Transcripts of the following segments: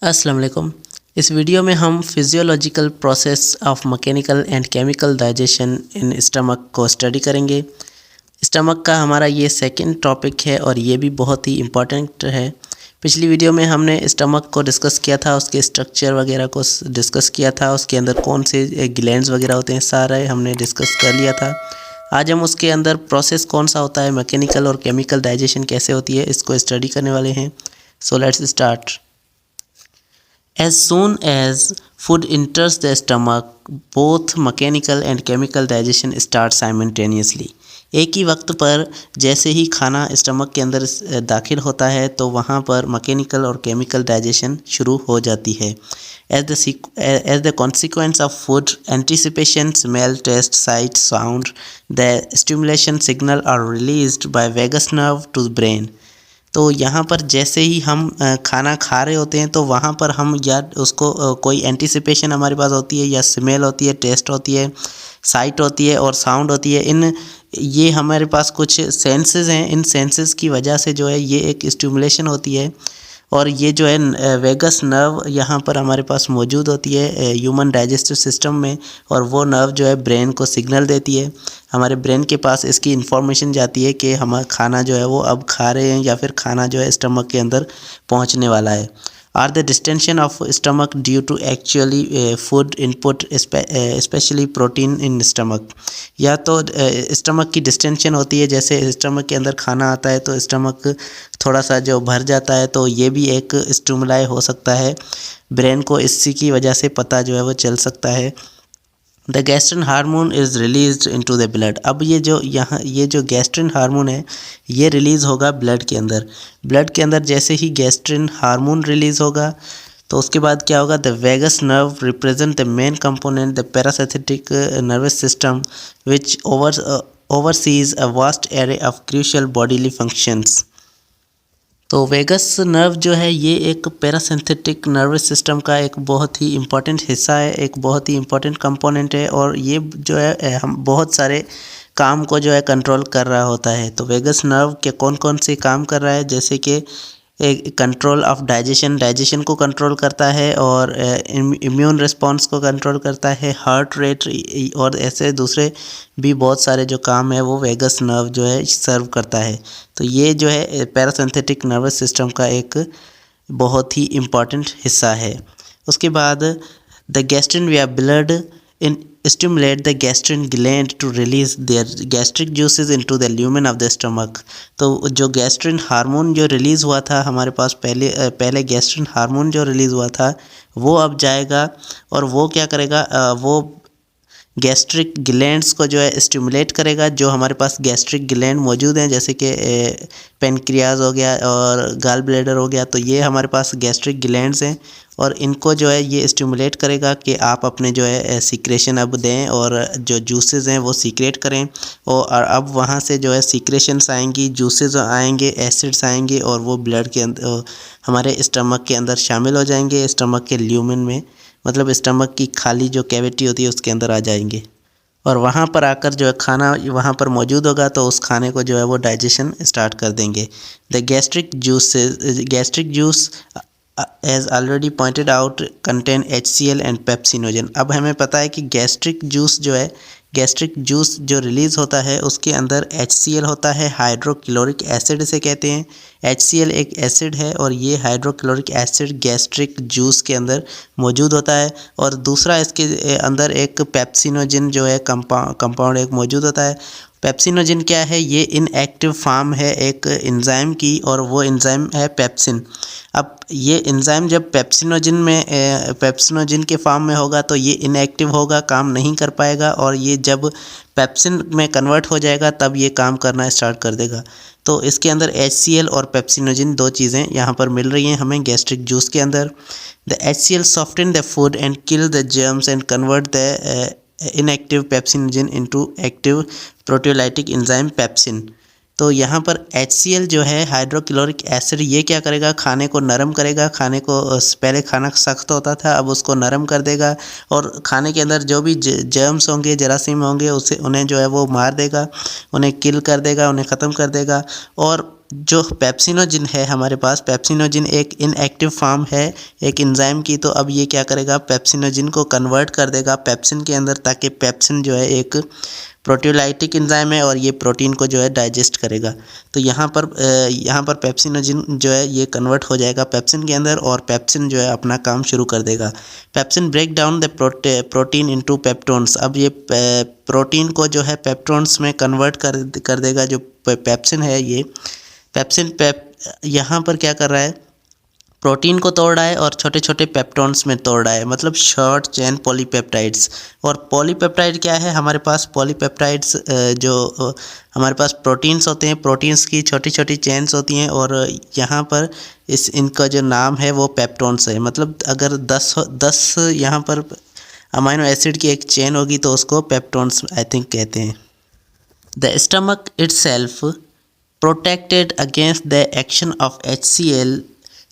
अस्सलाम वालेकुम। इस वीडियो में हम physiological process of mechanical and chemical digestion in stomach को स्टडी करेंगे। स्टमक का हमारा ये सेकंड टॉपिक है और ये भी बहुत ही इम्पॉर्टेंट है। पिछली वीडियो में हमने स्टमक को डिस्कस किया था, उसके स्ट्रक्चर वगैरह को डिस्कस किया था, उसके अंदर कौन से ग्लैंड्स वगैरह होते हैं सारे हमने डिस्कस कर लिया था। आज हम उसके अंदर प्रोसेस कौन सा होता है, मैकेनिकल और केमिकल डाइजेशन कैसे होती है, इसको स्टडी करने वाले हैं। So let's start. As soon as food enters the stomach, both mechanical and chemical digestion start simultaneously. एक ही वक्त पर जैसे ही खाना स्टमक के अंदर दाखिल होता है तो वहाँ पर मैकेनिकल और केमिकल डाइजेशन शुरू हो जाती है। As the consequence of food anticipation, smell, taste, sight, sound, the stimulation signal are released by vagus nerve to the brain. तो यहाँ पर जैसे ही हम खाना खा रहे होते हैं तो वहाँ पर हम या उसको कोई एंटिसिपेशन हमारे पास होती है, या स्मेल होती है, टेस्ट होती है, साइट होती है और साउंड होती है। ये हमारे पास कुछ सेंसेस हैं। इन सेंसेस की वजह से जो है ये एक स्टिमुलेशन होती है और ये जो है वेगस नर्व यहाँ पर हमारे पास मौजूद होती है ह्यूमन डाइजेस्टिव सिस्टम में, और वो नर्व जो है ब्रेन को सिग्नल देती है। हमारे ब्रेन के पास इसकी इन्फॉर्मेशन जाती है कि हम खाना जो है वो अब खा रहे हैं या फिर खाना जो है स्टमक के अंदर पहुँचने वाला है। Are the distension of stomach due to actually food input specially protein in stomach. या तो स्टमक की डिस्टेंशन होती है, जैसे स्टमक के अंदर खाना आता है तो स्टमक थोड़ा सा जो भर जाता है, तो ये भी एक स्टिमुलाई हो सकता है। ब्रेन को इसी की वजह से पता जो है वो चल सकता है। The gastrin hormone is released into the blood. अब ये जो गैस्ट्रिन हार्मोन है ये रिलीज़ होगा ब्लड के अंदर। ब्लड के अंदर जैसे ही गैस्ट्रिन हार्मोन रिलीज़ होगा तो उसके बाद क्या होगा, the vagus nerve represent the main component the parasympathetic nervous system which oversees a vast array of crucial bodily functions। तो वेगस नर्व जो है ये एक पैरासिम्पैथिक नर्वस सिस्टम का एक बहुत ही इम्पॉर्टेंट हिस्सा है, एक बहुत ही इम्पॉर्टेंट कंपोनेंट है, और ये जो है हम बहुत सारे काम को जो है कंट्रोल कर रहा होता है। तो वेगस नर्व के कौन कौन से काम कर रहा है, जैसे कि एक कंट्रोल ऑफ डाइजेशन को कंट्रोल करता है, और इम्यून रिस्पॉन्स को कंट्रोल करता है, हार्ट रेट, और ऐसे दूसरे भी बहुत सारे जो काम है वो वेगस नर्व जो है सर्व करता है। तो ये जो है पैरासिम्पैथिक नर्वस सिस्टम का एक बहुत ही इम्पॉर्टेंट हिस्सा है। उसके बाद the gastrin way blood in stimulate the gastrin gland to release their gastric juices into the lumen of the stomach। तो जो गैस्ट्रिन हार्मोन जो रिलीज़ हुआ था हमारे पास पहले गैस्ट्रिन हार्मोन जो रिलीज़ हुआ था वो अब जाएगा, और वो क्या करेगा, वो गैस्ट्रिक ग्लैंड्स को जो है स्टिमुलेट करेगा। जो हमारे पास गैस्ट्रिक ग्लैंड मौजूद हैं, जैसे कि पेनक्रियाज हो गया और गाल ब्लैडर हो गया, तो ये हमारे पास गैस्ट्रिक ग्लैंड्स हैं, और इनको जो है ये स्टिमुलेट करेगा कि आप अपने जो है सीक्रेशन अब दें और जो जूसेस हैं वो सीक्रेट करें। और अब वहाँ से जो है सीक्रेशंस आएंगी, जूसेस आएंगे, एसिड्स आएंगे, और वो ब्लड के अंदर हमारे स्टमक के अंदर शामिल हो जाएंगे, स्टमक के ल्यूमेन में, मतलब स्टमक की खाली जो कैविटी होती है उसके अंदर आ जाएंगे, और वहाँ पर आकर जो है खाना वहाँ पर मौजूद होगा तो उस खाने को जो है वो डाइजेशन स्टार्ट कर देंगे। The gastric juice as already pointed out contain HCl and pepsinogen. अब हमें पता है कि गैस्ट्रिक जूस जो रिलीज़ होता है उसके अंदर HCl होता है, हाइड्रोक्लोरिक एसिड इसे कहते हैं। HCl एक एसिड है और ये हाइड्रोक्लोरिक एसिड गैस्ट्रिक जूस के अंदर मौजूद होता है, और दूसरा इसके अंदर एक पेप्सिनोजन जो है कंपाउंड एक मौजूद होता है। पेप्सिनोजन क्या है, ये इनएक्टिव फॉर्म है एक एंजाइम की, और वो एंजाइम है पेप्सिन। अब ये एंजाइम जब पेप्सिनोजन के फॉर्म में होगा तो ये इनएक्टिव होगा, काम नहीं कर पाएगा, और ये जब पेप्सिन में कन्वर्ट हो जाएगा तब ये काम करना स्टार्ट कर देगा। तो इसके अंदर HCl और पेप्सिनोजन दो चीज़ें यहाँ पर मिल रही हैं हमें गैस्ट्रिक जूस के अंदर। The HCl soften the food and kill the germs and convert the inactive pepsinogen into active proteolytic enzyme pepsin. तो यहाँ पर HCl जो है हाइड्रोक्लोरिक एसिड, ये क्या करेगा, खाने को नरम करेगा। खाने को पहले खाना सख्त होता था, अब उसको नरम कर देगा, और खाने के अंदर जो भी जर्म्स होंगे, जरासीम होंगे, उन्हें जो है वो मार देगा, उन्हें किल कर देगा, उन्हें ख़त्म कर देगा। और जो पेप्सिनोजिन है हमारे पास, पेप्सिनोजिन एक इनएक्टिव फॉर्म है एक एंजाइम की, तो अब ये क्या करेगा, पेप्सिनोजिन को कन्वर्ट कर देगा पेप्सिन के अंदर, ताकि पेप्सिन जो है एक प्रोटीलाइटिक एंजाइम है और ये प्रोटीन को जो है डाइजेस्ट करेगा। तो यहाँ पर पेप्सिनोजिन जो है ये कन्वर्ट हो जाएगा पेप्सिन के अंदर और पेप्सिन जो है अपना काम शुरू कर देगा। Pepsin break down the protein into peptones. अब ये प्रोटीन को जो है पेप्टोन्स में कन्वर्ट कर देगा। जो पेप्सिन है ये पेप्सिन यहाँ पर क्या कर रहा है, प्रोटीन को तोड़ रहा है और छोटे छोटे पेप्टोन्स में तोड़ रहा है, मतलब शॉर्ट चेन पॉलीपेप्टाइड्स। और पॉलीपेप्टाइड क्या है हमारे पास, पॉलीपेप्टाइड्स जो हमारे पास प्रोटीन्स होते हैं, प्रोटीन्स की छोटी छोटी चेन्स होती हैं और यहाँ पर इनका जो नाम है वो पेप्टोन्स है। मतलब अगर 10 यहाँ पर अमाइनो एसिड की एक चेन होगी तो उसको पेप्टोन्स आई थिंक कहते हैं। The stomach itself protected against the action of HCl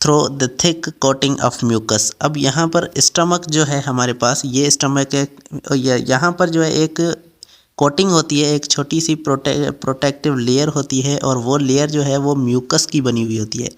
through the thick coating of mucus. अब यहाँ पर स्टमक जो है हमारे पास, ये स्टमक है, यहाँ पर जो है एक कोटिंग होती है, एक छोटी सी प्रोटेक्टिव लेयर होती है और वो लेयर जो है वो म्यूकस की बनी हुई होती है।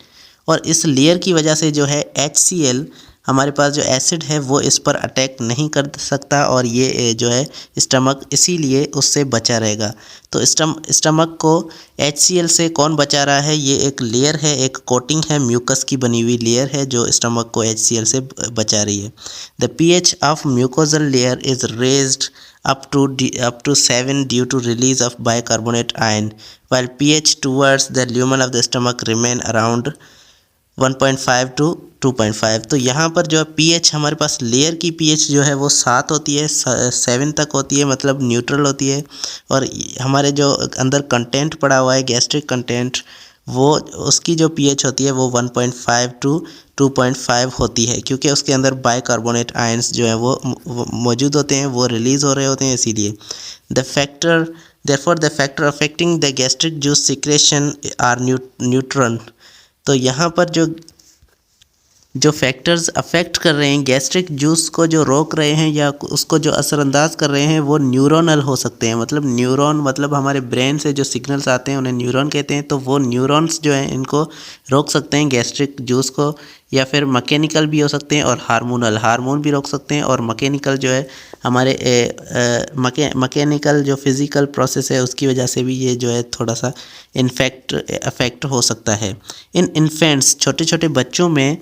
और इस लेयर की वजह से जो है HCl हमारे पास जो एसिड है वो इस पर अटैक नहीं कर सकता और ये जो है स्टमक इसीलिए उससे बचा रहेगा। तो स्टमक को HCl से कौन बचा रहा है, ये एक लेयर है, एक कोटिंग है, म्यूकस की बनी हुई लेयर है जो स्टमक को HCl से बचा रही है। The pH of mucosal layer is raised up to 7 due to release of bicarbonate ion, while pH towards the lumen of the stomach remain around 1.5 to 2.5। तो यहाँ पर जो pH हमारे पास लेयर की pH जो है वो 7 होती है, 7 तक होती है, मतलब न्यूट्रल होती है। और हमारे जो अंदर कंटेंट पड़ा हुआ है गैस्ट्रिक कंटेंट, वो उसकी जो pH होती है वो 1.5 टू 2.5 होती है, क्योंकि उसके अंदर बाइकार्बोनेट आयंस जो है वो मौजूद होते हैं, वो रिलीज़ हो रहे होते हैं इसीलिए। The factor affecting the gastric juice secretion are neutron. तो यहाँ पर जो फैक्टर्स अफेक्ट कर रहे हैं गैस्ट्रिक जूस को, जो रोक रहे हैं या उसको जो असरअंदाज कर रहे हैं, वो न्यूरोनल हो सकते हैं। मतलब न्यूरॉन, मतलब हमारे ब्रेन से जो सिग्नल्स आते हैं उन्हें न्यूरॉन कहते हैं। तो वो न्यूरॉन्स जो हैं इनको रोक सकते हैं गैस्ट्रिक जूस को, या फिर मैकेनिकल भी हो सकते हैं और हार्मोन भी रोक सकते हैं। और मैकेनिकल जो है हमारे मैकेनिकल जो फिज़िकल प्रोसेस है उसकी वजह से भी ये जो है थोड़ा सा अफेक्ट हो सकता है। इन इन्फेंट्स, छोटे छोटे बच्चों में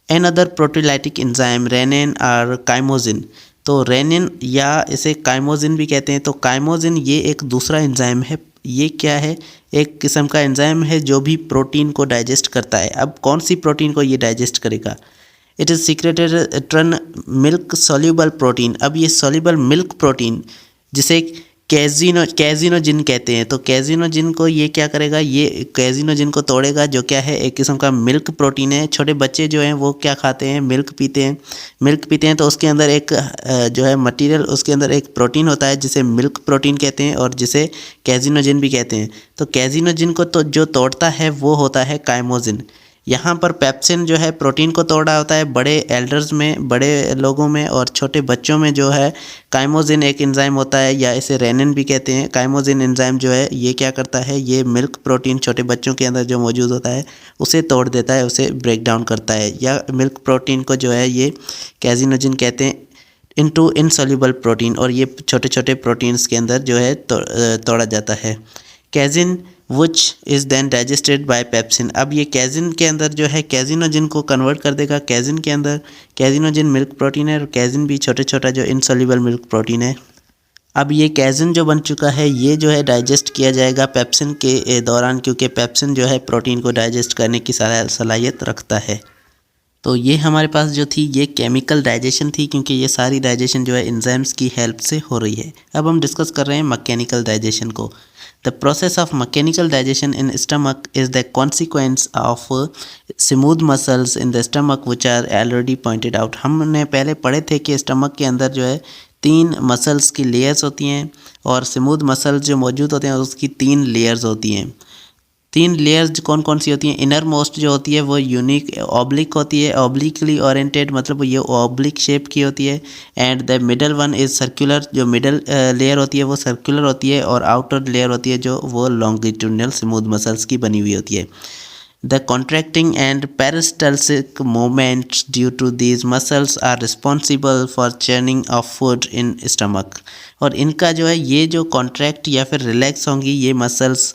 अनदर प्रोटीलाइटिक एंजाइम रेनिन और काइमोजिन। तो रेनिन या इसे काइमोजिन भी कहते हैं। तो काइमोजिन ये एक दूसरा एंजाइम है। ये क्या है, एक किस्म का एंजाइम है जो भी प्रोटीन को डाइजेस्ट करता है। अब कौन सी प्रोटीन को ये डाइजेस्ट करेगा, it is secreted turn milk soluble protein. अब ये सोल्यूबल मिल्क प्रोटीन जिसे कैजिनोजिन कहते हैं, तो कैजिनोजिन को ये क्या करेगा, ये कैजिनोजिन को तोड़ेगा, जो क्या है एक किस्म का मिल्क प्रोटीन है। छोटे बच्चे जो हैं वो क्या खाते हैं, मिल्क पीते हैं। तो उसके अंदर एक जो है मटेरियल, उसके अंदर एक प्रोटीन होता है जिसे मिल्क प्रोटीन कहते हैं और जिसे कैजिनोजिन भी कहते हैं। तो कैजिनोजिन को तो जो तोड़ता है वो होता है काइमोजिन। यहाँ पर पेप्सिन जो है प्रोटीन को तोड़ रहा होता है बड़े एल्डर्स में, बड़े लोगों में, और छोटे बच्चों में जो है काइमोजिन एक एंजाइम होता है, या इसे रेनिन भी कहते हैं। काइमोजिन एंजाइम जो है ये क्या करता है, ये मिल्क प्रोटीन छोटे बच्चों के अंदर जो मौजूद होता है उसे तोड़ देता है, उसे ब्रेक डाउन करता है। या मिल्क प्रोटीन को जो है ये कैजिनोजिन कहते हैं इनटू इनसॉल्युबल प्रोटीन, और ये छोटे छोटे प्रोटीन्स के अंदर जो है तोड़ा जाता है। Casein which is then digested by pepsin. अब ये कैजिन के अंदर जो है कैजिनोजिन को कन्वर्ट कर देगा कैजिन के अंदर। कैजिनोजिन मिल्क प्रोटीन है और कैजिन भी छोटा जो इनसॉल्युबल मिल्क प्रोटीन है। अब ये कैजिन जो बन चुका है ये जो है डाइजेस्ट किया जाएगा पेप्सिन के दौरान, क्योंकि पेप्सिन जो है प्रोटीन को डाइजेस्ट करने की सलाहियत रखता है। तो ये हमारे पास जो थी ये केमिकल डाइजेशन थी, क्योंकि ये सारी डाइजेशन जो है एंजाइम्स की हेल्प से हो रही है। अब हम डिस्कस कर रहे हैं मैकेनिकल डाइजेशन को। The process of mechanical digestion in stomach is the consequence of smooth muscles in the stomach which are already pointed out। हमने पहले पढ़े थे कि स्टमक के अंदर जो है 3 मसल्स की लेयर्स होती हैं और स्मूथ मसल्स जो मौजूद होते हैं उसकी 3 लेयर्स होती हैं। तीन लेयर्स कौन कौन सी होती हैं? इनर मोस्ट जो होती है वो यूनिक ऑब्लिक होती है, ऑब्लिकली ओरिएंटेड, मतलब ये ऑब्लिक शेप की होती है। And the middle one is circular, जो मिडल लेयर होती है वो सर्कुलर होती है, और आउटर लेयर होती है जो वो लॉन्गिट्यूडनल स्मूथ मसल्स की बनी हुई होती है। The contracting and peristaltic movements due to these muscles are responsible for churning of food in stomach। और इनका जो है ये जो कॉन्ट्रैक्ट या फिर रिलैक्स होंगी ये मसल्स,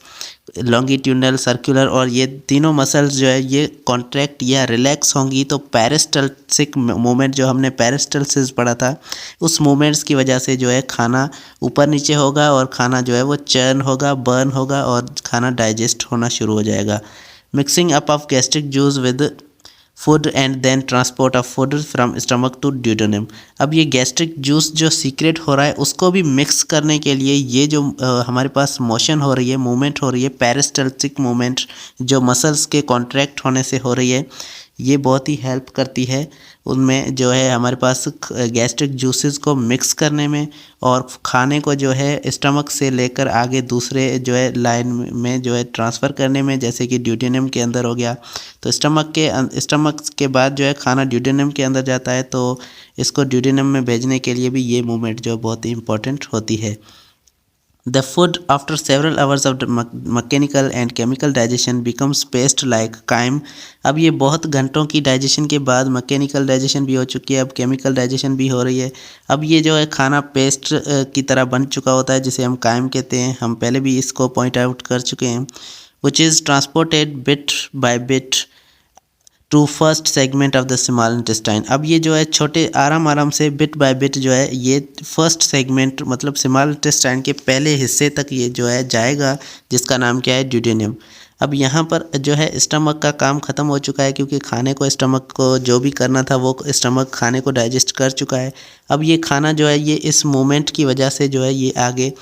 लॉन्गिट्यूडनल, सर्कुलर, और ये तीनों मसल्स जो है ये कॉन्ट्रैक्ट या रिलैक्स होंगी तो पेरिस्टल्सिक मूवमेंट जो हमने पेरिस्टल्सिस पढ़ा था उस मूवमेंट्स की वजह से जो है खाना ऊपर नीचे होगा और खाना जो है वो चर्न होगा, बर्न होगा और खाना डाइजेस्ट होना शुरू हो जाएगा। Mixing up of gastric juice with food and then transport of food from stomach to duodenum। अब ये गैस्ट्रिक जूस जो सीक्रेट हो रहा है उसको भी मिक्स करने के लिए ये जो हमारे पास मोशन हो रही है, मूवमेंट हो रही है, पेरिस्टल्सिक मूवमेंट जो मसल्स के कॉन्ट्रैक्ट होने से हो रही है, ये बहुत ही हेल्प करती है उनमें जो है हमारे पास गैस्ट्रिक जूसेस को मिक्स करने में, और खाने को जो है स्टमक से लेकर आगे दूसरे जो है लाइन में जो है ट्रांसफ़र करने में, जैसे कि ड्यूडेनम के अंदर हो गया। तो स्टमक के बाद जो है खाना ड्यूडेनम के अंदर जाता है, तो इसको ड्यूडेनम में भेजने के लिए भी ये मूवमेंट जो बहुत ही इंपॉर्टेंट होती है। The food after several hours of mechanical and chemical digestion becomes paste like chyme। अब ये बहुत घंटों की डाइजेशन के बाद मैकेनिकल डाइजेशन भी हो चुकी है, अब केमिकल डाइजेशन भी हो रही है। अब ये जो है खाना पेस्ट की तरह बन चुका होता है जिसे हम कायम कहते हैं, हम पहले भी इसको पॉइंट आउट कर चुके हैं। Which is transported bit by bit to first segment of the small intestine. अब ये जो है छोटे आराम से बिट बाय बिट जो है ये फर्स्ट सेगमेंट मतलब स्मॉल इंटेस्टाइन के पहले हिस्से तक ये जो है जाएगा, जिसका नाम क्या है? ड्यूडेनम। अब यहाँ पर जो है स्टमक का काम ख़त्म हो चुका है, क्योंकि खाने को स्टमक को जो भी करना था वो स्टमक खाने को डाइजेस्ट कर चुका है। अब ये खाना जो है ये इस मूवमेंट की वजह से जो है ये आगे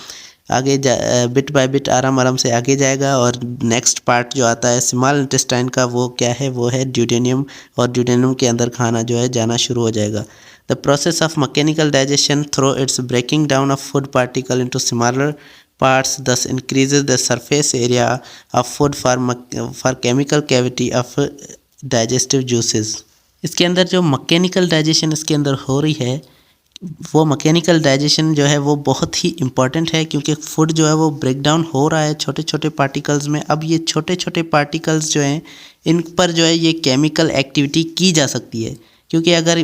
बिट बाय बिट आराम से आगे जाएगा, और नेक्स्ट पार्ट जो आता है स्मॉल इंटेस्टाइन का वो क्या है? वो है ड्यूडेनम, और ड्यूडेनम के अंदर खाना जो है जाना शुरू हो जाएगा। The process of mechanical digestion through its breaking down of food particle into smaller parts thus increases the surface area of food for chemical cavity of digestive juices। इसके अंदर जो मैकेनिकल डाइजेशन इसके अंदर हो रही है वो मैकेनिकल डाइजेशन जो है वो बहुत ही इम्पॉर्टेंट है, क्योंकि फूड जो है वो ब्रेक डाउन हो रहा है छोटे छोटे पार्टिकल्स में। अब ये छोटे छोटे पार्टिकल्स जो हैं इन पर जो है ये केमिकल एक्टिविटी की जा सकती है, क्योंकि अगर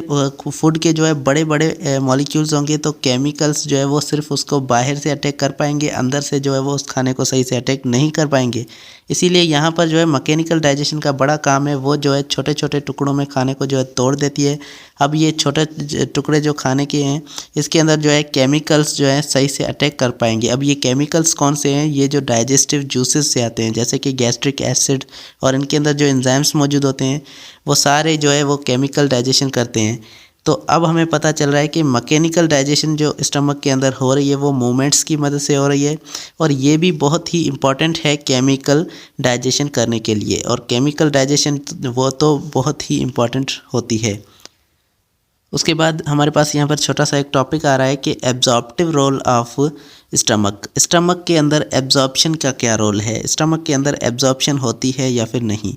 फूड के जो है बड़े बड़े मॉलिक्यूल्स होंगे तो केमिकल्स जो है वो सिर्फ उसको बाहर से अटैक कर पाएंगे, अंदर से जो है वो उस खाने को सही से अटैक नहीं कर पाएंगे। इसीलिए यहाँ पर जो है मैकेनिकल डाइजेशन का बड़ा काम है, वो जो है छोटे छोटे टुकड़ों में खाने को जो है तोड़ देती है। अब ये छोटे टुकड़े जो खाने के हैं इसके अंदर जो है केमिकल्स जो है सही से अटैक कर पाएंगे। अब ये केमिकल्स कौन से हैं? ये जो डाइजेस्टिव जूसेस से आते हैं, जैसे कि गैस्ट्रिक एसिड, और इनके अंदर जो एंजाइम्स मौजूद होते हैं वो सारे जो है वो केमिकल डाइजेशन करते हैं। तो अब हमें पता चल रहा है कि मैकेनिकल डाइजेशन जो स्टमक के अंदर हो रही है वो मूवमेंट्स की मदद से हो रही है, और ये भी बहुत ही इम्पॉर्टेंट है केमिकल डाइजेशन करने के लिए। और केमिकल डाइजेशन वो तो बहुत ही इम्पॉर्टेंट होती है। उसके बाद हमारे पास यहाँ पर छोटा सा एक टॉपिक आ रहा है कि एब्जॉर्प्टिव रोल ऑफ स्टमक के अंदर एब्जॉर्प्शन का क्या रोल है, स्टमक के अंदर एब्जॉर्प्शन होती है या फिर नहीं।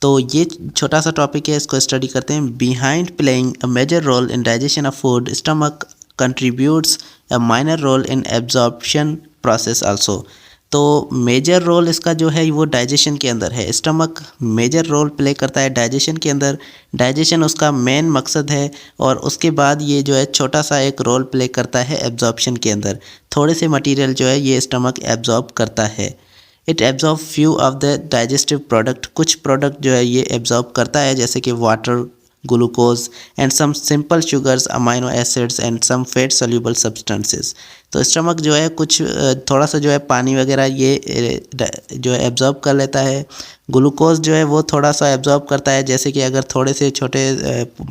तो ये छोटा सा टॉपिक है, इसको स्टडी करते हैं। Behind playing a major role in digestion of food, stomach contributes a minor role in absorption process also. तो मेजर रोल इसका जो है वो डाइजेशन के अंदर है, स्टमक मेजर रोल प्ले करता है डाइजेशन के अंदर, डाइजेशन उसका मेन मकसद है, और उसके बाद ये जो है छोटा सा एक रोल प्ले करता है एब्जॉर्प्शन के अंदर। थोड़े से मटेरियल जो है ये स्टमक एब्जॉर्ब करता है। It absorb few of the digestive product, कुछ प्रोडक्ट जो है ये एब्जॉर्ब करता है, जैसे कि water, glucose and some simple sugars, amino acids and some fat soluble substances. तो स्टमक जो है कुछ थोड़ा सा जो है पानी वगैरह ये जो है एब्जॉर्ब कर लेता है। ग्लूकोज जो है वो थोड़ा सा एब्जॉर्ब करता है, जैसे कि अगर थोड़े से छोटे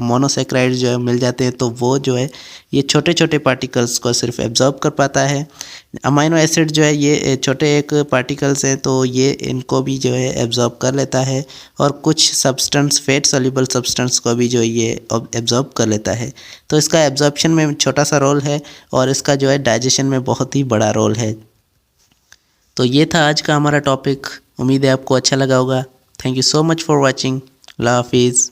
मोनोसेक्राइड्स जो है मिल जाते हैं तो वो जो है ये छोटे छोटे पार्टिकल्स को सिर्फ एब्जॉर्ब कर पाता है। अमाइनो एसिड जो है ये छोटे एक पार्टिकल्स हैं तो ये इनको भी जो है एब्जॉर्ब कर लेता है, और कुछ सब्सटेंस फैट सोल्यूबल सब्सटेंस को भी जो ये एब्जॉर्ब कर लेता है। तो इसका एब्जॉर्प्शन में छोटा सा रोल है और इसका जो है डाइजेशन में बहुत ही बड़ा रोल है। तो ये था आज का हमारा टॉपिक। उम्मीद है आपको अच्छा लगा होगा। Thank you so much for watching. अल्लाह हाफिज़।